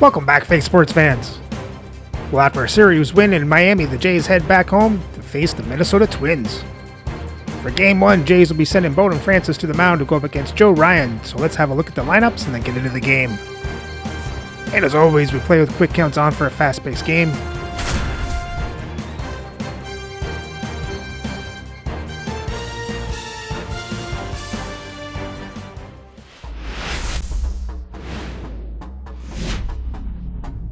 Welcome back, fake sports fans. Well, after a series win in Miami, the Jays head back home to face the Minnesota Twins. For Game 1, Jays will be sending Bowden Francis to the mound to go up against Joe Ryan, so let's have a look at the lineups and then get into the game. And as always, we play with quick counts on for a fast-paced game.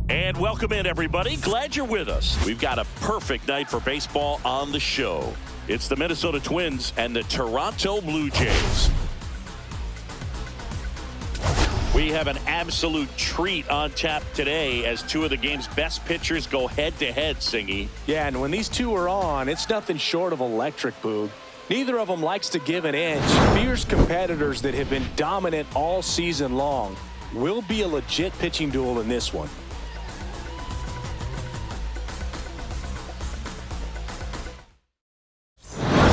And welcome in, everybody. Glad you're with us. We've got a perfect night for baseball on the show. It's the Minnesota Twins and the Toronto Blue Jays. We have an absolute treat on tap today as two of the game's best pitchers go head-to-head, Singy. Yeah, and when these two are on, it's nothing short of electric, Boog. Neither of them likes to give an inch. Fierce competitors that have been dominant all season long. Will be a legit pitching duel in this one.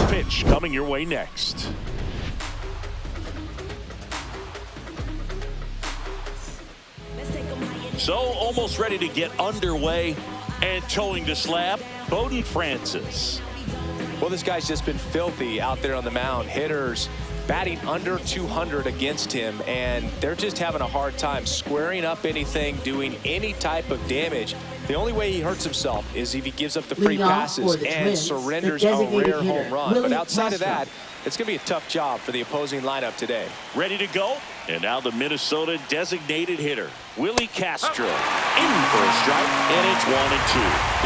Pitch coming your way next. So almost ready to get underway and towing the slab, Bowden Francis. Well, this guy's just been filthy out there on the mound. Hitters batting under 200 against him, and they're just having a hard time squaring up anything, doing any type of damage. The only way he hurts himself is if he gives up the free passes and surrenders a rare home run. But outside of that, it's going to be a tough job for the opposing lineup today. Ready to go? And now the Minnesota designated hitter, Willie Castro, in for a strike, and it's 1-2.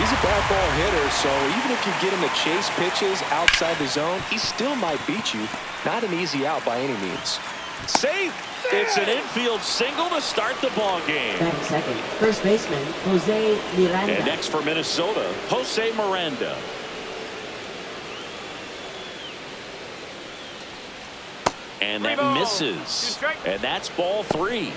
He's a bad ball hitter, so even if you get him to chase pitches outside the zone, he still might beat you. Not an easy out by any means. Safe. It's an infield single to start the ball game. Batting second, first baseman Jose Miranda. And next for Minnesota, Jose Miranda. And that misses. And that's ball 3.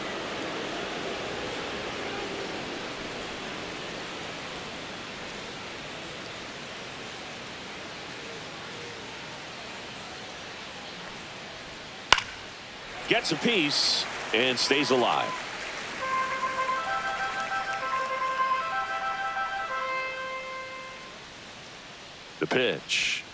Gets a piece and stays alive. The pitch.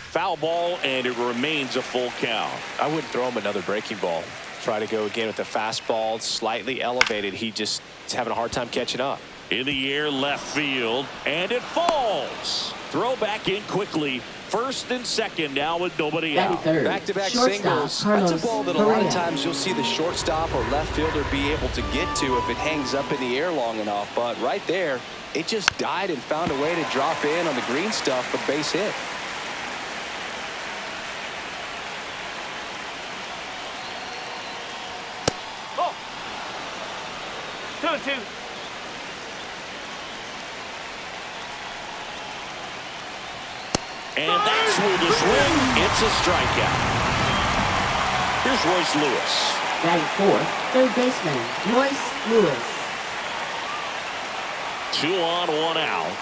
Foul ball, and it remains a full count. I wouldn't throw him another breaking ball. Try to go again with the fastball, slightly elevated. He just is having a hard time catching up. In the air, left field, and it falls. Throw back in quickly. First and second now with nobody out. Back-to-back singles. That's a ball that a lot of times you'll see the shortstop or left fielder be able to get to if it hangs up in the air long enough. But right there, it just died and found a way to drop in on the green stuff for base hit. Oh. 2-2. And that's with the swing. It's a strikeout. Here's Royce Lewis. Batting fourth, third baseman Royce Lewis. 2 on, 1 out.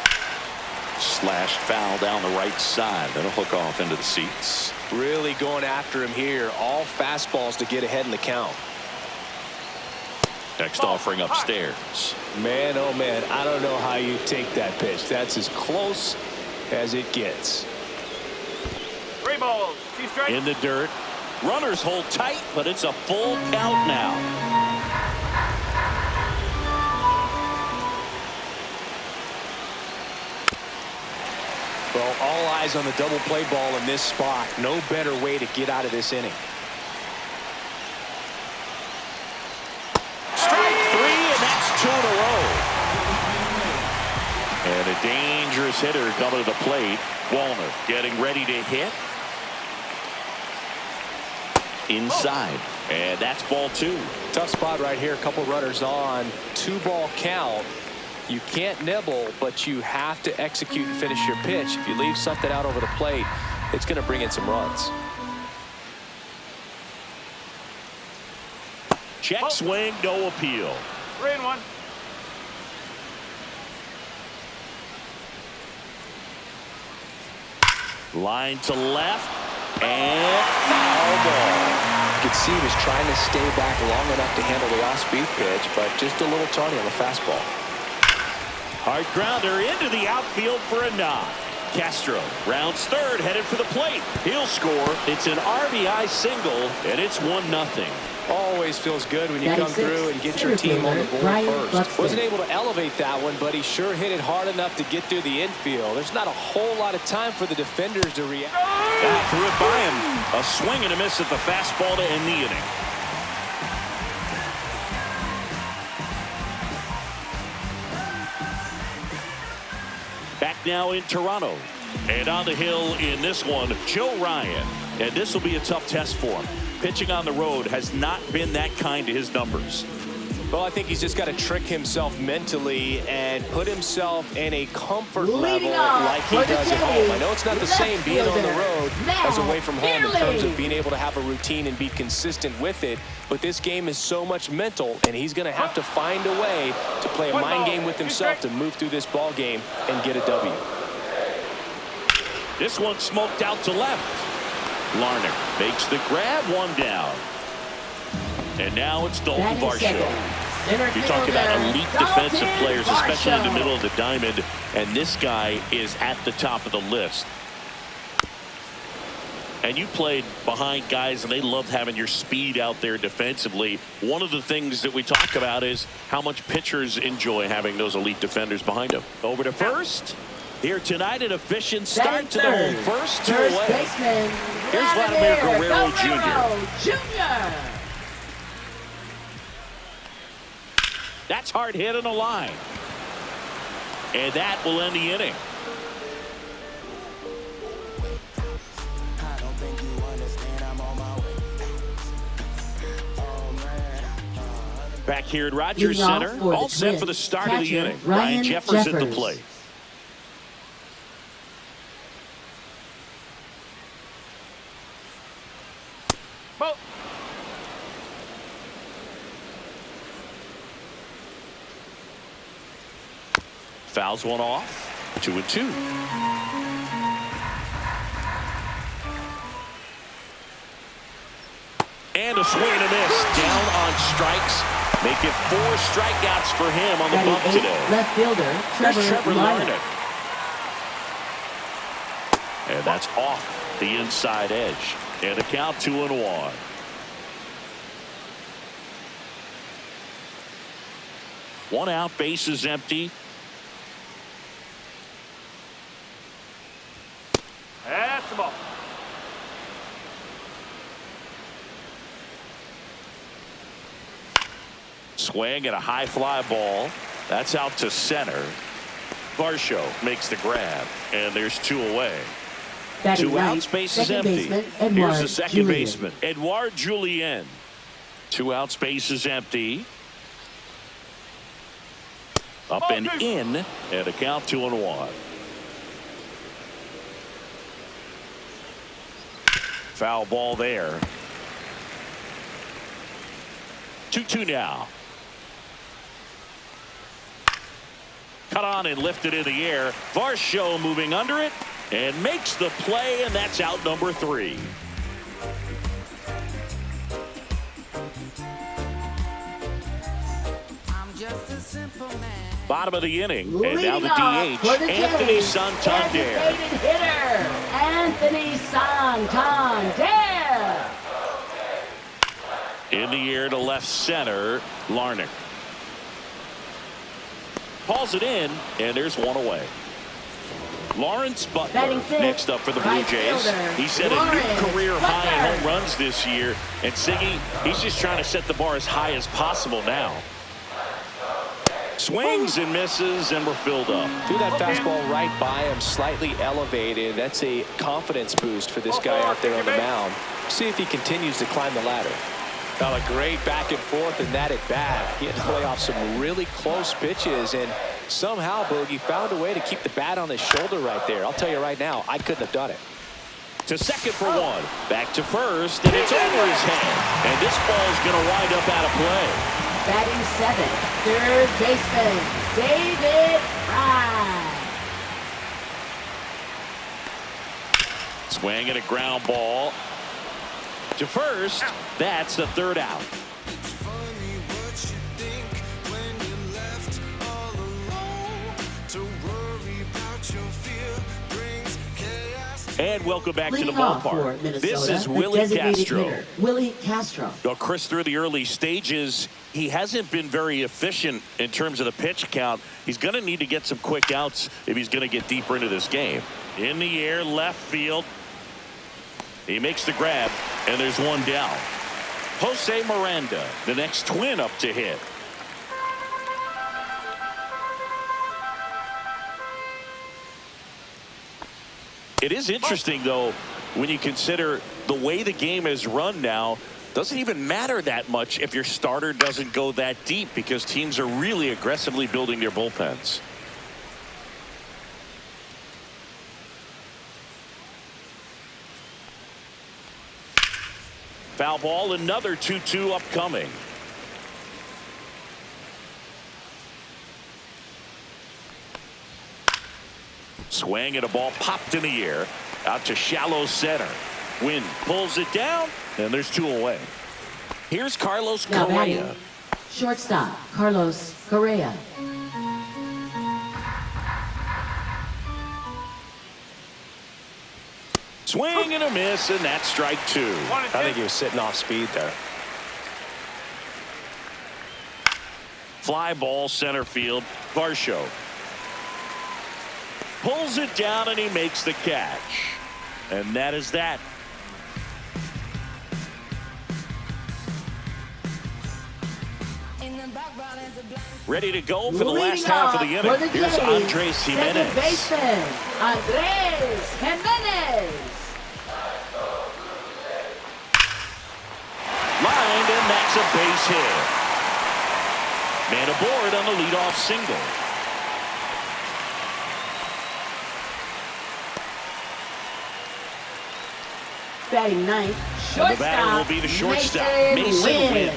Slashed foul down the right side. That'll hook off into the seats. Really going after him here. All fastballs to get ahead in the count. Next offering upstairs. Man, oh man, I don't know how you take that pitch. That's as close as it gets. 3 balls, 2 strikes. In the dirt. Runners hold tight, but it's a full count now. Well, all eyes on the double play ball in this spot. No better way to get out of this inning. Strike 3, and that's 2 in a row. And a dangerous hitter coming to the plate. Walner getting ready to hit. Inside. And that's ball 2. Tough spot right here. A couple runners on. 2-ball count. You can't nibble, but you have to execute and finish your pitch. If you leave something out over the plate, it's going to bring in some runs. Check swing, no appeal. 3-1. Line to left, and foul ball. could see he was trying to stay back long enough to handle the off-speed pitch, but just a little tardy on the fastball. Hard grounder into the outfield for a knock. Castro rounds third, headed for the plate. He'll score. It's an RBI single, and it's 1-0. Always feels good when you come through and get your team on the board first. Wasn't able to elevate that one, but he sure hit it hard enough to get through the infield. There's not a whole lot of time for the defenders to react. Threw it by him. A swing and a miss at the fastball to end the inning. Back now in Toronto. And on the hill in this one, Joe Ryan. And this will be a tough test for him. Pitching on the road has not been that kind to his numbers. Well, I think he's just got to trick himself mentally and put himself in a comfort level like he does at home. I know it's not the same being on the road as away from home in terms of being able to have a routine and be consistent with it. But this game is so much mental, and he's going to have to find a way to play a mind game with himself to move through this ball game and get a W. This one smoked out to left. Larnach makes the grab, one down. And now it's Dalton Varsho. You talk about elite defensive players, especially in the middle of the diamond, and this guy is at the top of the list. And you played behind guys, and they love having your speed out there defensively. One of the things that we talk about is how much pitchers enjoy having those elite defenders behind them. Over to first. Here tonight, an efficient start to the home first, 2 away. Here's Vladimir Guerrero Jr. That's hard hit on the line. And that will end the inning. Back here at Rogers Center, all set for the start of the inning. Ryan Jeffers at the plate. Fouls one off. 2-2. And a swing and a miss. Down on strikes. Make it 4 strikeouts for him on the bump today. Left fielder Trevor Larnach. And that's off the inside edge. And a count 2-1. One out, bases empty. That's the ball. Swing and a high fly ball. That's out to center. Varsho makes the grab, and there's 2 away. 2 outs, bases empty. Here's the second baseman, Edouard Julien. 2 outs, bases empty. Up and in, and a count 2-1. Foul ball there. 2-2 now. Cut on and lifted in the air. Varsho moving under it and makes the play, and that's out number 3. Bottom of the inning, and now the DH, Anthony Santander. Anthony Santander. In the air to left center, Larnach. Hauls it in, and there's 1 away. Lawrence Butler next up for the Blue Jays. He set a new career high in home runs this year, and Siggy, he's just trying to set the bar as high as possible now. Swings and misses, and we're filled up. Threw that fastball right by him, slightly elevated. That's a confidence boost for this guy out there on the mound. See if he continues to climb the ladder. Got a great back and forth in that at bat. He had to play off some really close pitches, and somehow Bogey found a way to keep the bat on his shoulder right there. I'll tell you right now, I couldn't have done it. To second for 1. Back to first, and it's over his head. And this ball's going to wind up out of play. Batting 7th, third baseman David Fry. Swing and a ground ball. To first, that's the third out. And welcome back to the ballpark. This is Willie Castro. Willie Castro. Well, Chris, through the early stages, he hasn't been very efficient in terms of the pitch count. He's going to need to get some quick outs if he's going to get deeper into this game. In the air, left field. He makes the grab, and there's one down. Jose Miranda, the next Twin up to hit. It is interesting, though, when you consider the way the game is run now. Doesn't even matter that much if your starter doesn't go that deep, because teams are really aggressively building their bullpens. Foul ball, another 2-2 upcoming. Swing, and a ball popped in the air out to shallow center. Wynn pulls it down, and there's two away. Here's Carlos Now Correa. batting, shortstop Carlos Correa. Swing and a miss, and that's strike two. I think he was sitting off speed there. Fly ball center field. Varsho pulls it down, and he makes the catch. And that is that. Ready to go for the last half of the inning. Here's Andres Jimenez. Second baseman, Andres Jimenez. Lined, and that's a base hit. Man aboard on the leadoff single. Batting ninth, And the batter will be the shortstop, Mason Wynn.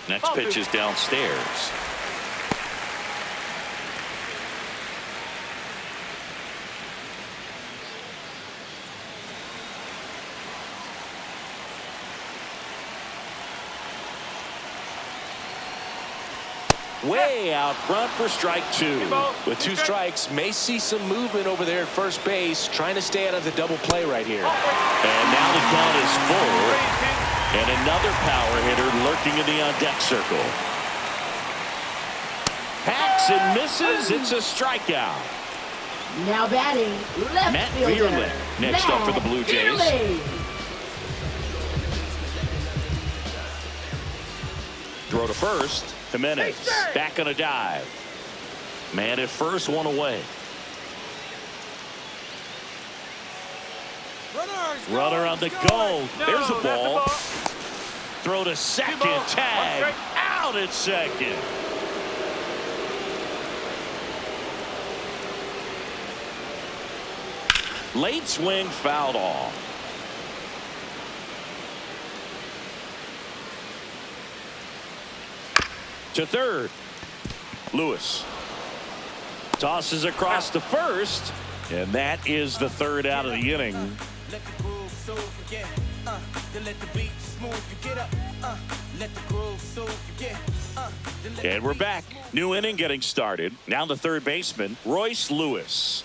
Next pitch is downstairs. Way out front for strike two. With two strikes, may see some movement over there at first base, trying to stay out of the double play right here. And now the count is full. And another power hitter lurking in the on-deck circle. Hacks and misses. It's a strikeout. Now batting, left Matt fielder. Vierling next up for the Blue Jays. Vierling. Throw to first. Jimenez back on a dive. Man at first, one away. Runner on the go. There's a ball. Throw to second. Tag. Out at second. Late swing, fouled off. To third. Lewis tosses across to first, and that is the third out of the inning. And we're back. New inning getting started. Now the third baseman, Royce Lewis.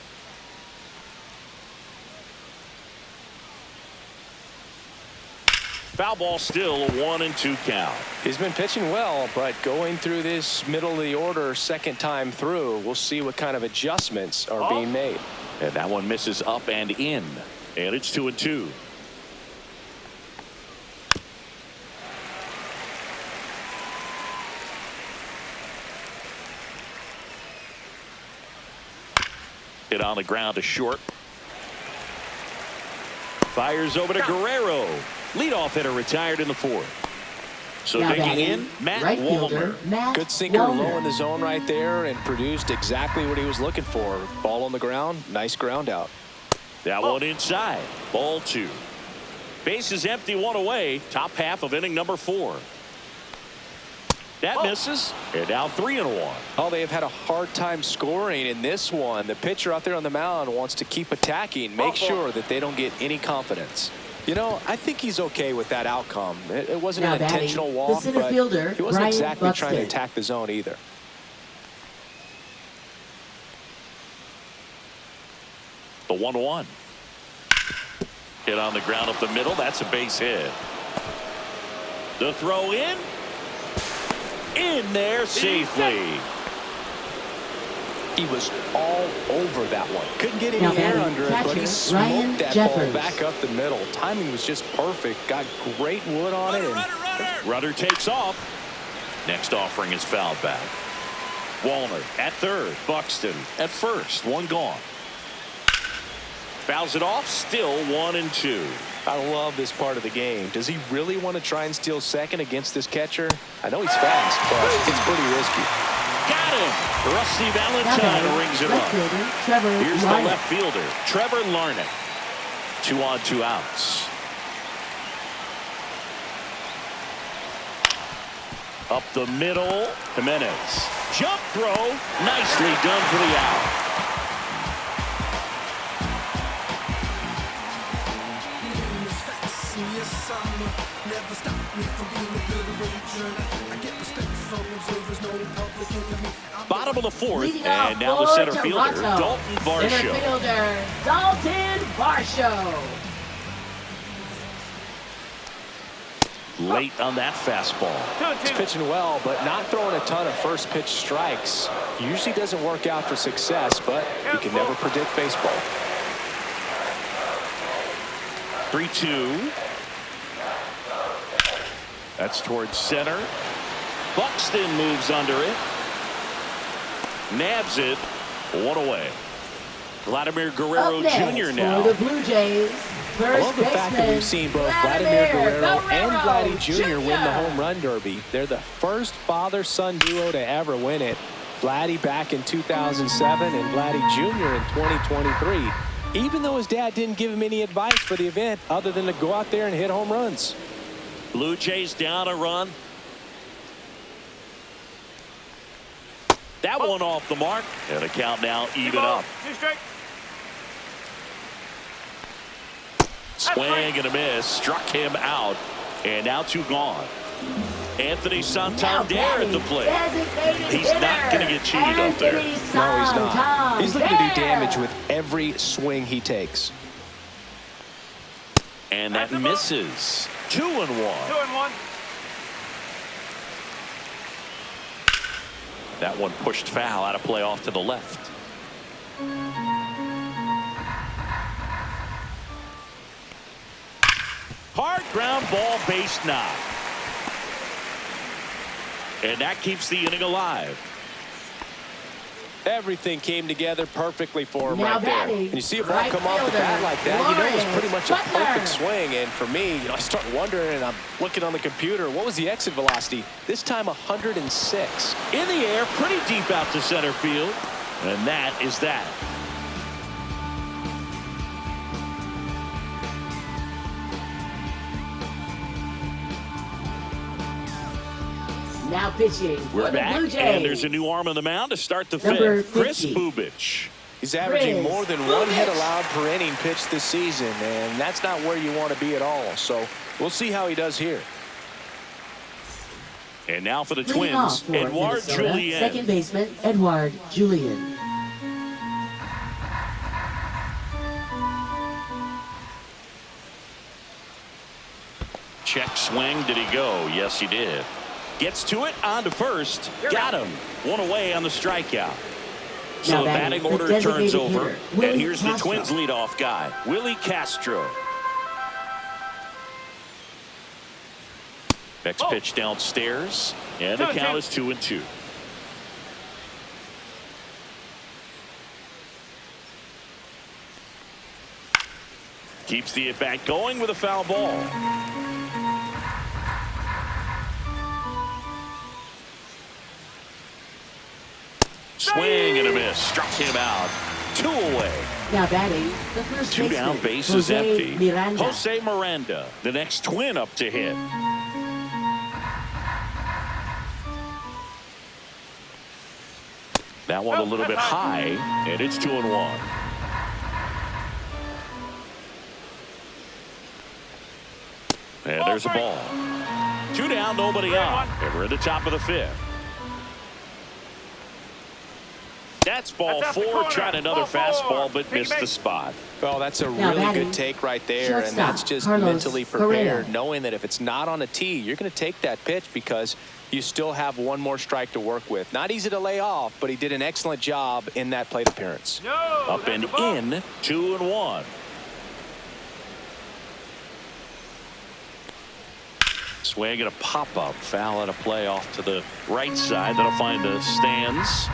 Foul ball, still a 1-2 count. He's been pitching well, but going through this middle of the order second time through, we'll see what kind of adjustments are being made. And that one misses up and in. And it's 2-2. Hit on the ground to short. Fires over to Guerrero. Leadoff hitter retired in the fourth. So Now digging batting, in, Matt right fielder, Wallner. Matt Good sinker Wallner. low in the zone right there and produced exactly what he was looking for. Ball on the ground, nice ground out. That one inside. Ball two. Base is empty, one away. Top half of inning number 4. That misses. And now 3-1. Oh, they have had a hard time scoring in this one. The pitcher out there on the mound wants to keep attacking, make sure that they don't get any confidence. You know, I think he's okay with that outcome. It wasn't an intentional walk, but he wasn't exactly trying to attack the zone either. The 1-1. Hit on the ground up the middle. That's a base hit. The throw in there safely. He was all over that one. Couldn't get any air under it, but he smoked that ball back up the middle. Timing was just perfect. Got great wood on it. Rudder takes off. Next offering is fouled back. Wallner at third. Buxton at first. One gone. Fouls it off. Still 1-2. I love this part of the game. Does he really want to try and steal second against this catcher? I know he's fast, but it's pretty risky. Got him. Rusty Valentine rings it up. Here's the left fielder, Trevor Larnach. 2 on, 2 outs. Up the middle, Jimenez. Jump throw, nicely done for the out. Bottom of the fourth, and now the center fielder, Dalton Varsho. Center fielder, Dalton Varsho. Late on that fastball. He's pitching well, but not throwing a ton of first pitch strikes. Usually doesn't work out for success, but you can never predict baseball. 3-2. That's towards center. Buxton moves under it. Nabs it. 1 away. Vladimir Guerrero Jr. now. For the Blue Jays, I love the fact that we've seen both Vladimir Guerrero and Vladdy Jr. win the home run derby. They're the first father-son duo to ever win it. Vladdy back in 2007 and Vladdy Jr. in 2023. Even though his dad didn't give him any advice for the event other than to go out there and hit home runs. Blue Jays down a run. That one off the mark. And a count now even up. 2 straight. Swing and a miss. Struck him out. And now 2 gone. Anthony Santander at the plate. He's not going to get cheated up there. No, he's not. He's looking to do damage with every swing he takes. And that misses. 2-1. 2-1. That one pushed foul out of play off to the left. Hard ground ball, base knock. And that keeps the inning alive. Everything came together perfectly for him Now right there. batting, And you see a ball right come off the fielder, bat like that, you know it was pretty much a Butler. perfect swing. And for me, I start wondering, and I'm looking on the computer, what was the exit velocity? This time 106. In the air, pretty deep out to center field. And that is that. Now pitching for We're the back, Blue Jays. and there's a new arm on the mound to start the Number fifth. Chris 50. Bubich. He's averaging Chris more than 1 hit Bubich. allowed per inning pitched this season, and that's not where you want to be at all. So we'll see how he does here. And now for the Leading off Twins, for Edouard Minnesota, Julien. second baseman, Edouard Julien. Check swing. Did he go? Yes, he did. Gets to it. On to first. Got him. 1 away on the strikeout. So Now the batting batting, the order turns designated over. hitter, Willie And here's the Castro. Twins leadoff guy, Willie Castro. Next pitch downstairs. And the count is 2-2. Keeps the at-bat going with a foul ball. Swing and a miss. Struck him out. 2 away. Now batting, the first 2 baseman, down, base is Jose empty. Miranda. Jose Miranda, the next Twin up to hit. That one a little bit high, and it's 2-1. And there's a ball. 2 down, nobody on. And we're at the top of the 5th. That's ball 4, trying another fastball, but missed the spot. Well, that's a really good take right there, and that's just mentally prepared, knowing that if it's not on a tee, you're going to take that pitch because you still have one more strike to work with. Not easy to lay off, but he did an excellent job in that plate appearance. Up and in, 2-1. Swing and a pop-up. Foul at a play off to the right side. That'll find the stands.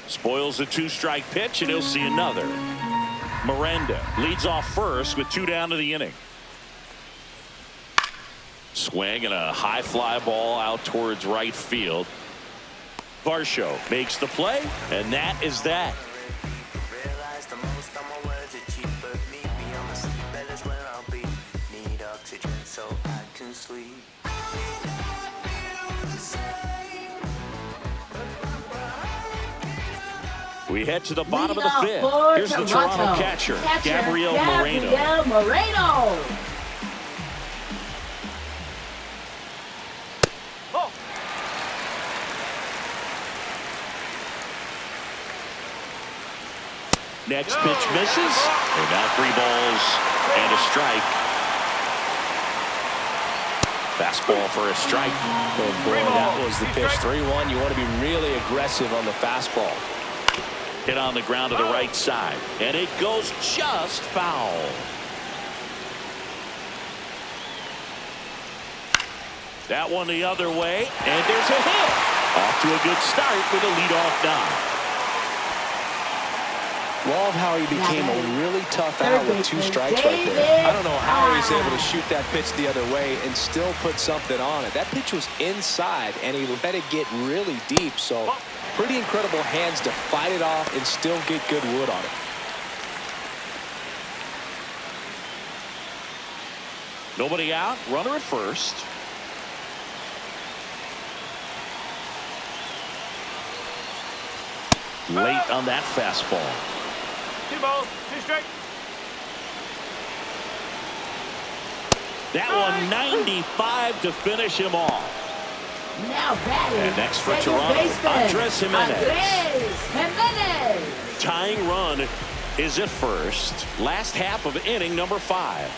Spoils the 2-strike pitch, and he'll see another. Miranda leads off first with 2 down to the inning. Swing and a high fly ball out towards right field. Varsho makes the play, and that is that. We head to the bottom of the 5th. Here's the Toronto catcher, Gabriel Moreno. Next pitch misses. And now 3 balls and a strike. Fastball for a strike. Oh boy, that was the pitch. 3-1. You want to be really aggressive on the fastball. Hit on the ground to the right side, and it goes just foul. That one the other way, and there's a hit. Off to a good start with a leadoff knock. Love how he became a really tough out with 2 strikes right there. I don't know how he's able to shoot that pitch the other way and still put something on it. That pitch was inside, and he let it get really deep, so pretty incredible hands to fight it off and still get good wood on it. Nobody out. Runner at first. Late on that fastball. 2 balls, 2 strikes. That one 95 to finish him off. Now batting. And next for Toronto, Andres Jimenez. Tying run is at first. Last half of inning number 5.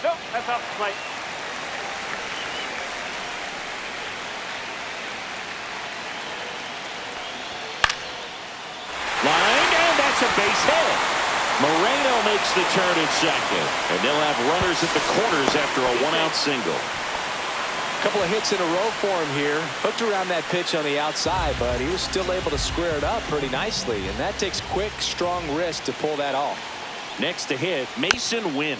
Nope, that's off the plate. Line, and that's a base hit. Moreno makes the turn at second. And they'll have runners at the corners after a 1-out single. Couple of hits in a row for him here. Hooked around that pitch on the outside, but he was still able to square it up pretty nicely, and that takes quick, strong wrist to pull that off. Next to hit, Mason Wynn.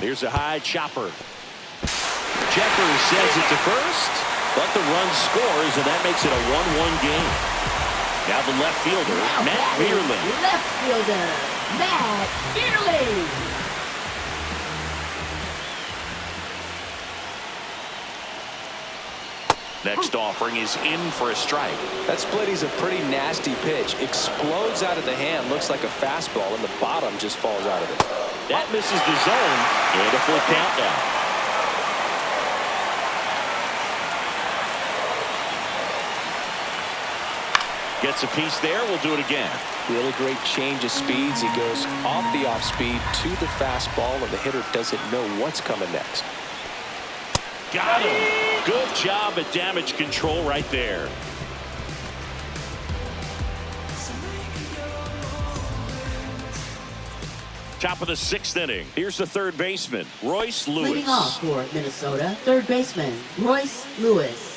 There's a high chopper. Jeffers sends it to first, but the run scores, and that makes it a 1-1 game. Now the left fielder, Matt Vierling. Left fielder, Matt Vierling. Next offering is in for a strike. That split is a pretty nasty pitch. Explodes out of the hand. Looks like a fastball, and the bottom just falls out of it. That misses the zone, and a full count now. Gets a piece there. We'll do it again. Really great change of speeds. He goes off the off speed to the fastball, and the hitter doesn't know what's coming next. Got him. Good job at damage control right there. Top of the 6th inning. Here's the third baseman, Royce Lewis. Leading off for Minnesota, third baseman, Royce Lewis.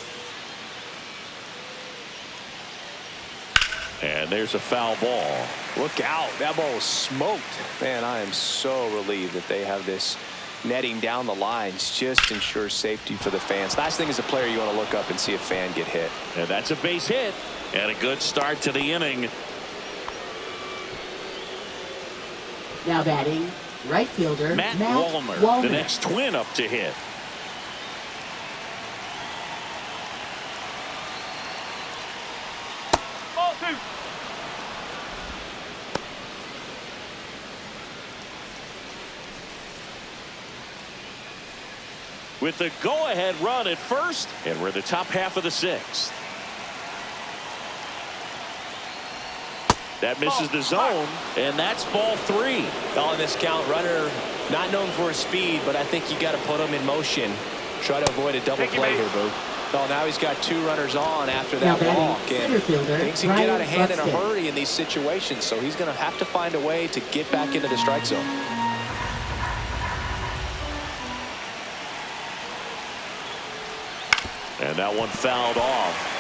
And there's a foul ball. Look out. That ball was smoked. Man, I am so relieved that they have this netting down the lines. Just ensures safety for the fans. Last thing as a player, you want to look up and see a fan get hit. And that's a base hit. And a good start to the inning. Now batting, right fielder, Matt Wallner, the next Twin up to hit. 2. With the go-ahead run at first, and we're in the top half of the 6th. That misses the zone, and that's ball 3. On this count, runner not known for his speed, but I think you got to put him in motion. Try to avoid a double play here, Boo. Well, now he's got 2 runners on after that walk, and things can get out of hand in a hurry in these situations, so he's going to have to find a way to get back into the strike zone. And that one fouled off.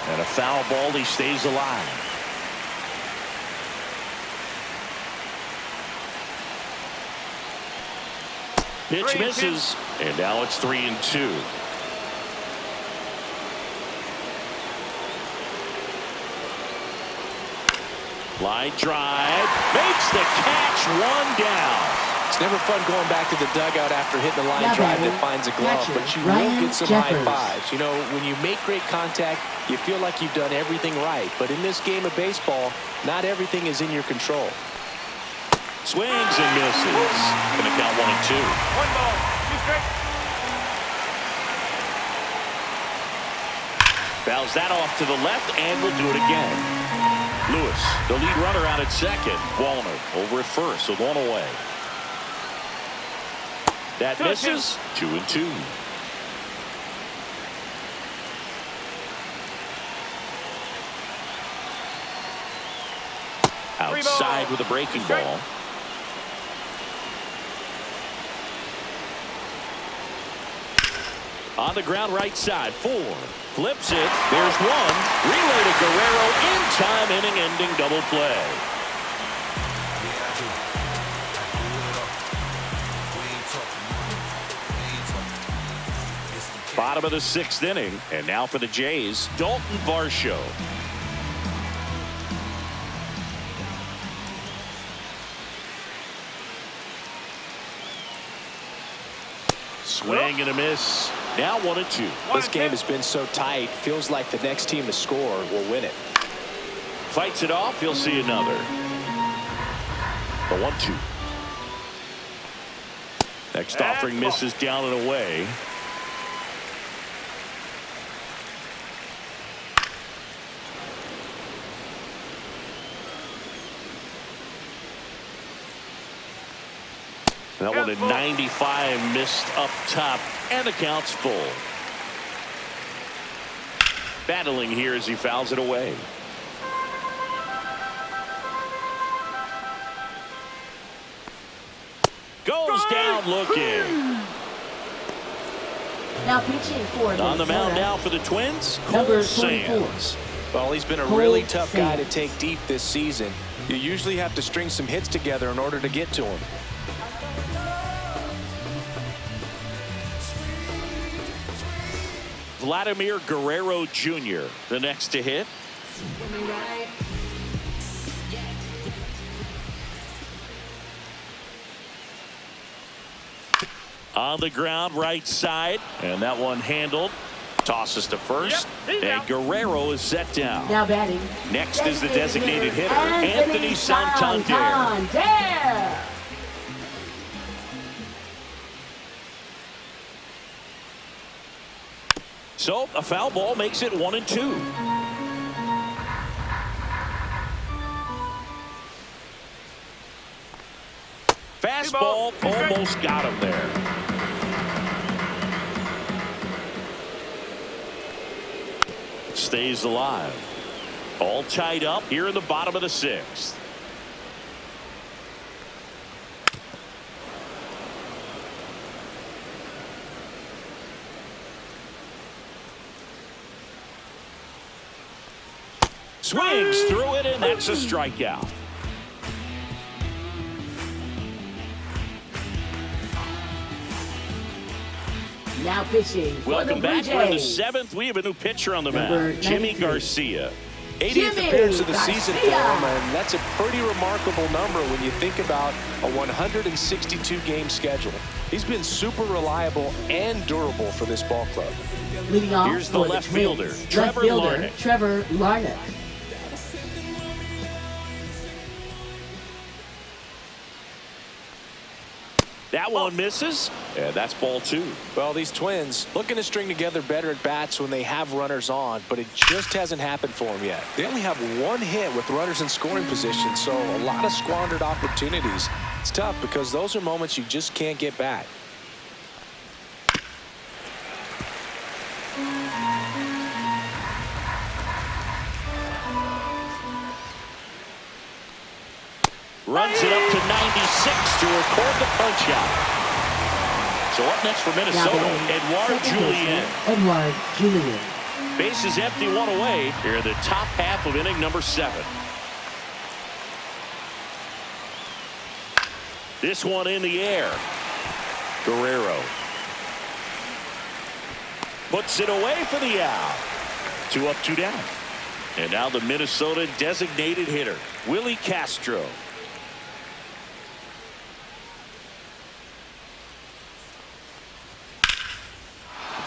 And a foul ball, he stays alive. Pitch misses, and now it's 3-2. Line drive, makes the catch, 1 down. It's never fun going back to the dugout after hitting the line drive that finds a glove, but you will get some high fives. You know, when you make great contact, you feel like you've done everything right. But in this game of baseball, not everything is in your control. Swings and misses. Gonna count 1-2. 1 ball, 2 strikes. Fouls that off to the left, and we'll do it again. Lewis, the lead runner out at second. Wallner over at first with 1 away. That misses. 2-2. Outside with a breaking ball. On the ground right side. 4. Flips it. There's 1. Relay to Guerrero. In time, inning-ending double play. Bottom of the 6th inning. And now for the Jays, Dalton Varsho. Swing and a miss. Now 1-2. This game has been so tight. Feels like the next team to score will win it. Fights it off. He'll see another. The 1-2. Next offering misses down and away. That one at 95, missed up top, and the count's full. Battling here as he fouls it away. Goes down looking. Now pitching for On the mound now for the Twins, Number Cole Sands. Well, he's been a really tough guy to take deep this season. You usually have to string some hits together in order to get to him. Vladimir Guerrero Jr., the next to hit. On the ground, right side, and that one handled. Tosses to first, and Guerrero is set down. Now batting. Next is the designated hitter, Anthony Santander. So a foul ball makes it 1-2. Fastball almost got him there. Stays alive. All tied up here in the bottom of the 6th. Swings through it, and that's a strikeout. Now pitching. Welcome back. We're in the 7th. We have a new pitcher on the mound, Jimmy Garcia. 80th appearance of the season for him, and that's a pretty remarkable number when you think about a 162-game schedule. He's been super reliable and durable for this ball club. Leading off Here's the left fielder, Trevor Larnach. That one misses, and that's ball 2. Well, these Twins looking to string together better at bats when they have runners on, but it just hasn't happened for them yet. They only have one hit with runners in scoring position, so a lot of squandered opportunities. It's tough because those are moments you just can't get back. Runs it up to 96 to record the punch out. So up next for Minnesota, Edouard Julien. Bases empty, one away. Here in the top half of inning number 7. This one in the air. Guerrero puts it away for the out. 2 up, 2 down. And now the Minnesota designated hitter, Willie Castro.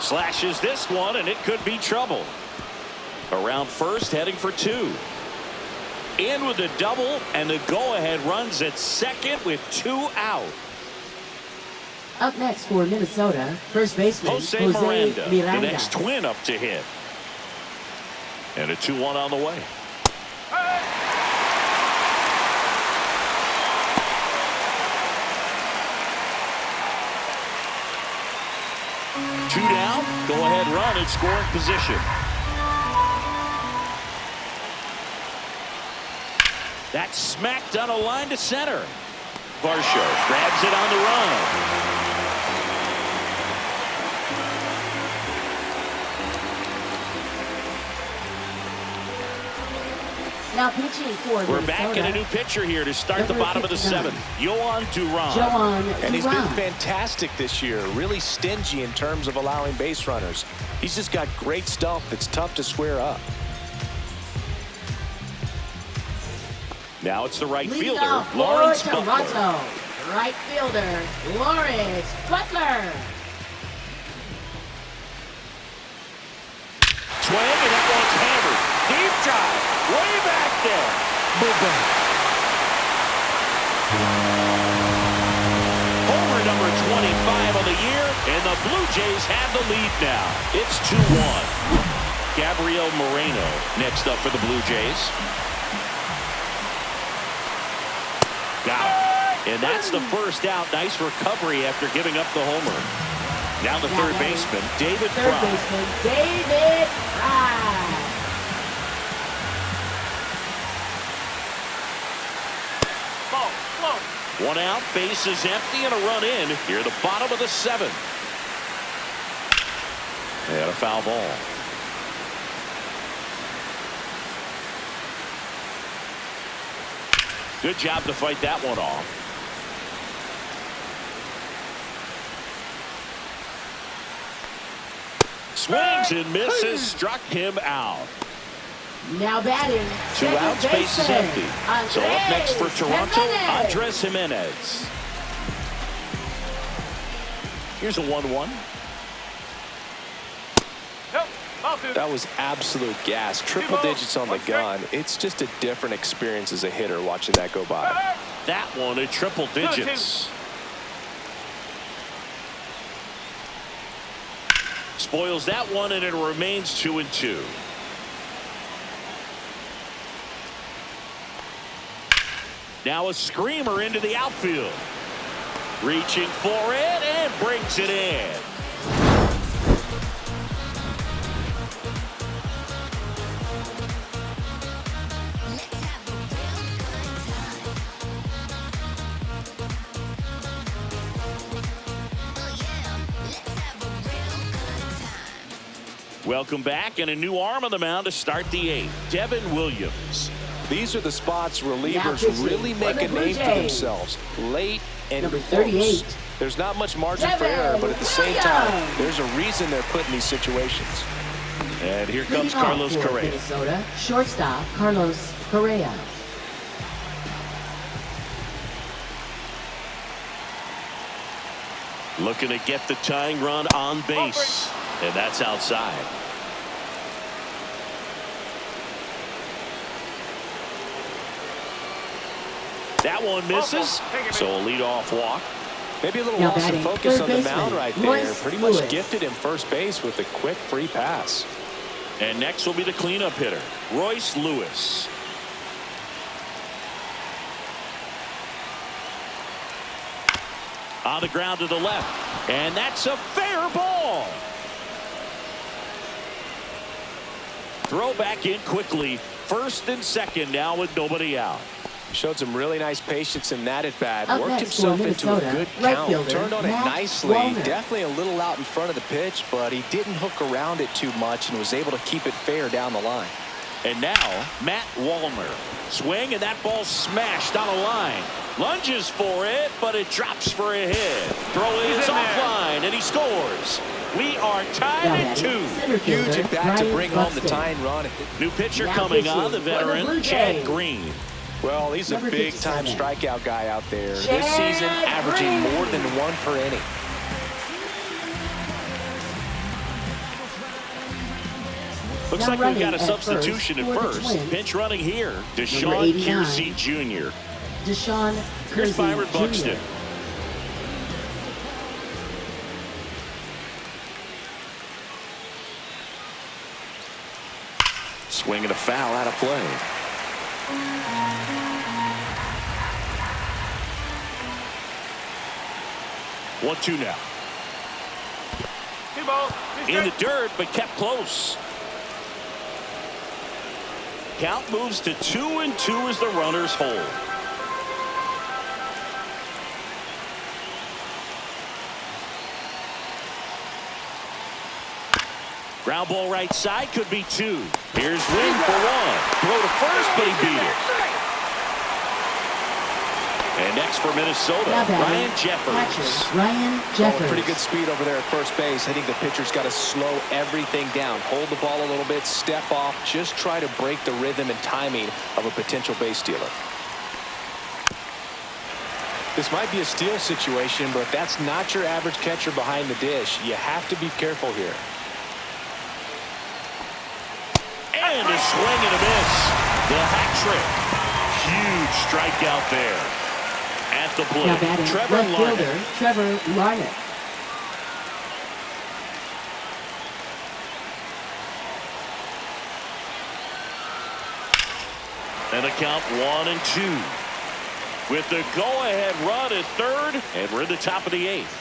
Slashes this one, and it could be trouble. Around first, heading for 2. In with a double, and the go-ahead runs at second with 2 out. Up next for Minnesota, first baseman Jose Miranda, the next Twin up to hit. And a 2-1 on the way. Two down, go-ahead run in scoring position. That's smacked on a line to center. Varsho grabs it on the run. Now pitching for We're back in a new pitcher here to start the bottom of the 7th. Yohan Duran. And he's been fantastic this year. Really stingy in terms of allowing base runners. He's just got great stuff that's tough to square up. Now it's the right fielder, Lawrence Butler. Right fielder, Lawrence Butler. Swing, and that one's hammered. Deep drive, way back there. Homer number 25 on the year, and the Blue Jays have the lead now. It's 2-1. Gabriel Moreno next up for the Blue Jays. Got it. And that's the first out. Nice recovery after giving up the homer. Now the third baseman, David Fry. One out, base is empty, and a run in here at the bottom of the 7th. And a foul ball. Good job to fight that one off. Swings and misses, struck him out. Now batting. 2 outs, base is empty. So up next for Toronto, Andres Jimenez. Here's a 1-1. That was absolute gas. Triple digits on the gun. It's just a different experience as a hitter watching that go by. That one at triple digits. Spoils that one, and it remains 2-2. Now a screamer into the outfield. Reaching for it and brings it in. Welcome back, and a new arm on the mound to start the 8th. Devin Williams. These are the spots relievers really make a name for themselves. Late and Number close. 38. There's not much margin for error, but at the same time, there's a reason they're put in these situations. And here comes Leading off Carlos for Correa. Minnesota, shortstop Carlos Correa. Looking to get the tying run on base. And that's outside. That one misses. So a leadoff walk. Maybe a little Now loss of batting, focus third on the baseman, mound right there. Royce Pretty much Lewis. gifted him first base with a quick free pass. And next will be the cleanup hitter, Royce Lewis. On the ground to the left. And that's a fair ball. Throw back in quickly. First and second now with nobody out. Showed some really nice patience in that at bat. Up Worked next for himself into a Minnesota, good right count. fielder, Turned on it Matt nicely. Wallner. Definitely a little out in front of the pitch, but he didn't hook around it too much and was able to keep it fair down the line. And now Matt Wallner. Swing, and that ball smashed on a line. Lunges for it, but it drops for a hit. Throw is offline, and he scores. We are tied Now at batting, 2. center Huge fielder, at bat to Ryan bring home the Buxton. tying run. New pitcher Now coming pitching on, the for the veteran, Blue Chad Jays. Green. Well, he's a Number big-time 57. strikeout guy out there. Chad This season, averaging Green. more than 1 per inning. Looks Now like we've got running a at substitution first at for the first. Twins. Pinch running here, Deshaun 89. Kiersey Jr. Deshaun Here's Kersey Byron Buxton. Jr. Swinging a foul out of play. One, two now. In the dirt, but kept close. Count moves to 2-2 as the runners hold. Ground ball right side, could be 2. Here's Wing for 1. Throw to first, but he beat it. And next for Minnesota, Now batting, Ryan Jeffers. catcher, Ryan Oh, Jeffers. pretty good speed over there at first base. I think the pitcher's got to slow everything down. Hold the ball a little bit, step off, just try to break the rhythm and timing of a potential base stealer. This might be a steal situation, but that's not your average catcher behind the dish. You have to be careful here. And a swing and a miss. The hat trick. Huge strikeout there. At the Now plate, batting, Trevor left Larned. fielder, Trevor Larned. And a count 1-2. With the go-ahead run at third, and we're in the top of the 8th.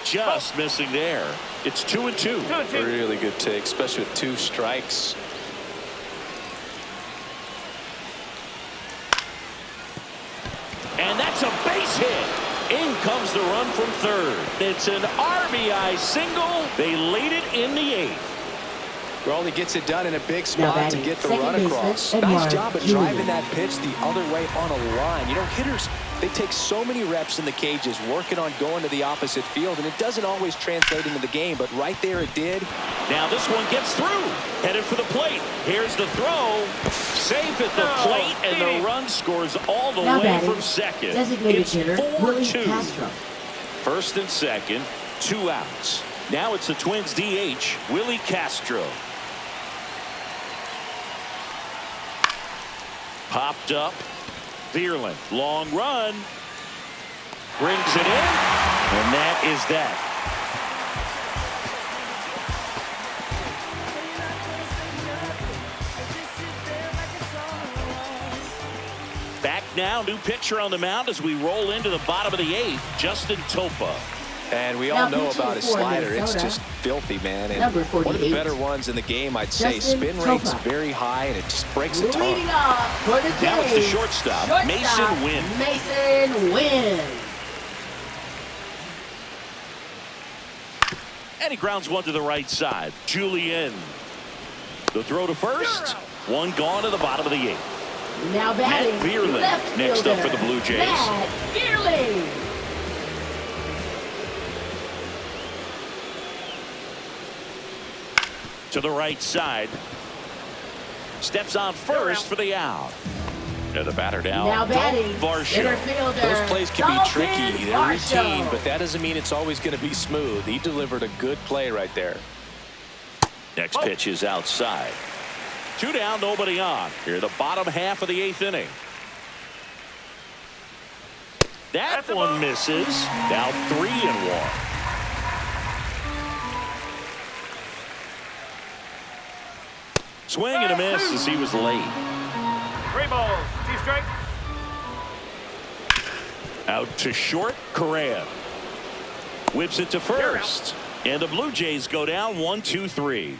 Just missing there. It's 2-2. Really good take, especially with 2 strikes. And that's a base hit. In comes the run from third. It's an RBI single. They lead it in the 8th. Well, he gets it done in a big Now spot to batting, get the second run baseman, across. Edward Nice job of Jr. driving that pitch the other way on a line. You know, hitters, they take so many reps in the cages working on going to the opposite field, and it doesn't always translate into the game, but right there it did. Now this one gets through. Headed for the plate. Here's the throw. Safe at the plate, and the run scores all the Now way batting, from second. designated It's hitter, Willie 4-2. Castro. First and second, 2 outs. Now it's the Twins DH, Willie Castro. Popped up. Vierland, long run. Brings it in, and that is that. Back now, new pitcher on the mound as we roll into the bottom of the 8th, Justin Topa. And we Now all know pitching about his for slider. It's Minnesota, just filthy, man. And number one of the 48, better ones in the game, I'd say. Justin Spin rate's Topa. very high, and it just breaks a ton. Leading off for the Jays. Now it's the shortstop, Mason Wynn. Mason Wynn. And he grounds one to the right side. Julian. The throw to first. One gone to the bottom of the 8th. Now batting, Matt Vierling left next up fielder, for the Blue Jays. Matt Vierling. to the right side. Steps on first for the out. And the batter Now down. batting, Varsho. center fielder. Those plays can be Dalton tricky. They're Varsho. routine, but that doesn't mean it's always going to be smooth. He delivered a good play right there. Next pitch is outside. 2 down, nobody on. Here, the bottom half of the 8th inning. That one misses. Now 3-1. Swing and a miss as he was late. 3 balls, 2 strikes. Out to short, Correa. Whips it to first. And the Blue Jays go down 1-2-3.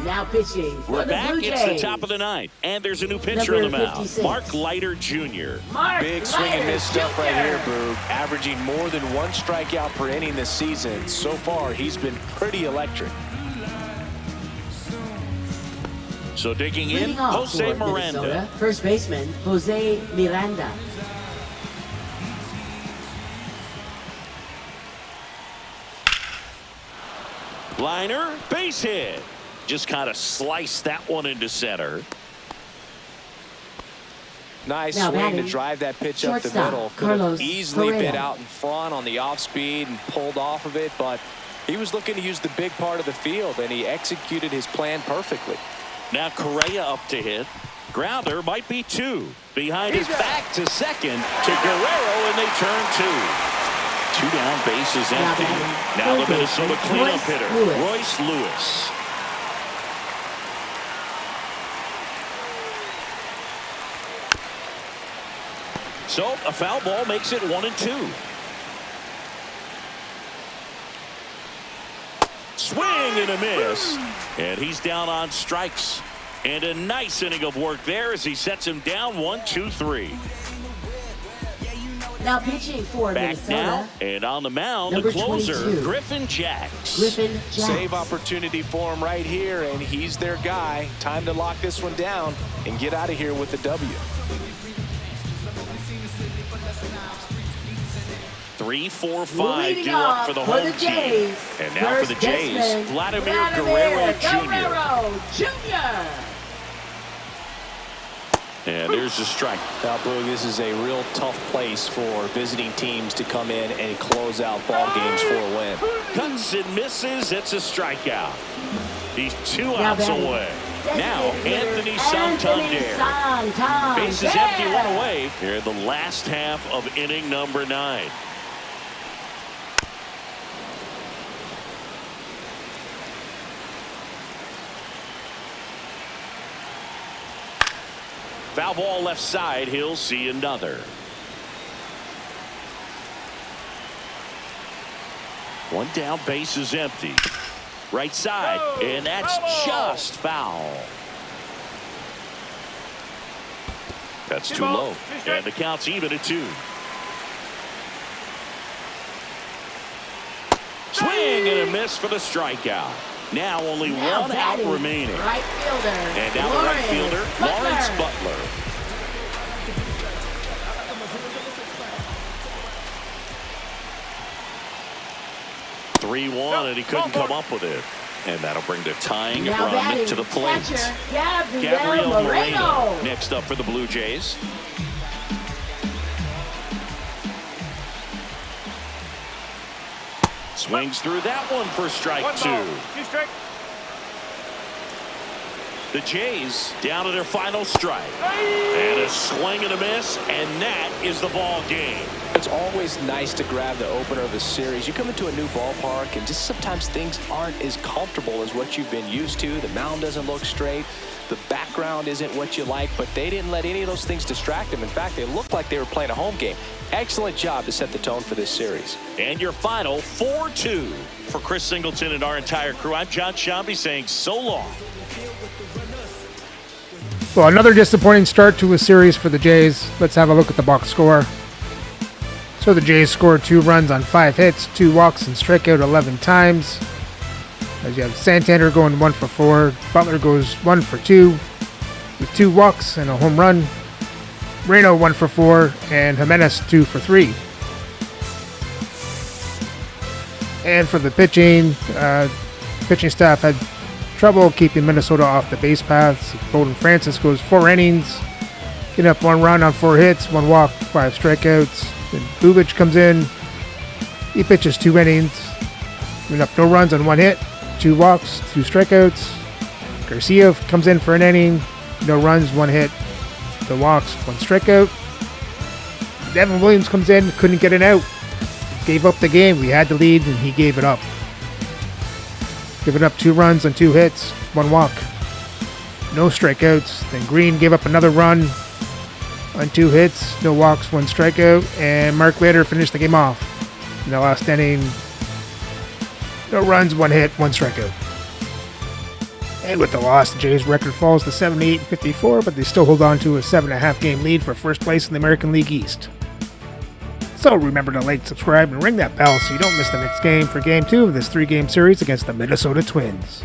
Now pitching for We're the back. Blue It's the Jays. top of the 9th. And there's a new pitcher on the Number mound. 56. Mark Leiter Jr. Mark Big swing and Leiter miss stuff right Jr. here, Boog. Averaging more than 1 strikeout per inning this season. So far, he's been pretty electric. So digging in, Leading off Jose for Miranda. Minnesota, first baseman Jose Miranda. Liner, base hit. Just kind of sliced that one into center. Nice Now swing to batting, drive that pitch up the shortstop, middle. Could have Carlos easily Correa. been out in front on the off speed and pulled off of it, but he was looking to use the big part of the field, and he executed his plan perfectly. Now Correa up to hit. Grounder might be 2. Behind his back to second to Guerrero, and they turn 2. 2 down, bases empty. batting, Now the third Minnesota baseman, cleanup Royce hitter, Lewis. Royce Lewis. So a foul ball makes it 1-2. Swing and a miss. And he's down on strikes. And a nice inning of work there as he sets him down 1-2-3. Now pitching for Back Minnesota, now and on the mound, Number the closer, 22. Griffin Jacks. Griffin Jacks. Save opportunity for him right here, and he's their guy. Time to lock this one down and get out of here with the W. 3, 4, 5 Leading due up off for the for home the team. Jays, And now for first the Jays, baseman, Vladimir Guerrero Jr. Guerrero Jr. And there's the strike. Now, Boog, this is a real tough place for visiting teams to come in and close out ball games for a win. Cuts and misses. It's a strikeout. He's 2 Now outs batting, away. Now designated Anthony Anthony Santander. Santander. Base is empty, 1 away. Here in the last half of inning number 9. Foul ball left side. He'll see another. 1 down, base is empty. Right side, and that's just foul. That's too low, and the count's even at 2. Swing and a miss for the strikeout. Now only Now 1 out batting, remaining. Right fielder. And now the right fielder, Lawrence Butler. (3-1), and he couldn't come up with it. And that'll bring the tying Now run batting, to the plate. catcher, Gabriel Gabriel Moreno. Moreno next up for the Blue Jays. Swings through that one for strike 1 2. ball, 2 strikes. The Jays down to their final strike. And a swing and a miss, and that is the ball game. It's always nice to grab the opener of a series. You come into a new ballpark, and just sometimes things aren't as comfortable as what you've been used to. The mound doesn't look straight. The background isn't what you like, but they didn't let any of those things distract them. In fact, they looked like they were playing a home game. Excellent job to set the tone for this series. And your final 4-2. For Chris Singleton and our entire crew, I'm John Shambi saying so long. Well, another disappointing start to a series for the Jays. Let's have a look at the box score. So the Jays scored 2 runs on 5 hits, 2 walks, and struck out 11 times. As you have Santander going 1 for 4, Butler goes 1 for 2, with 2 walks and a home run. Reno 1 for 4 and Jimenez 2 for 3. And for the pitching staff had trouble keeping Minnesota off the base paths. Bowden Francis goes 4 innings, getting up 1 run on 4 hits, 1 walk, 5 strikeouts. Then Bubic comes in. He pitches 2 innings, giving up no runs on 1 hit, 2 walks, 2 strikeouts. Garcia comes in for an inning, no runs, 1 hit, no walks, 1 strikeout. Devin Williams comes in, couldn't get it out. Gave up the game. We had the lead and he gave it up. Giving up 2 runs on 2 hits, 1 walk, no strikeouts. Then Green gave up another run on 2 hits, no walks, 1 strikeout. And Mark Leiter finished the game off. In the last inning, no runs, 1 hit, 1 strikeout. And with the loss, the Jays' record falls to 78-54, but they still hold on to a 7.5 game lead for first place in the American League East. So remember to like, subscribe, and ring that bell so you don't miss the next game for Game 2 of this 3-game series against the Minnesota Twins.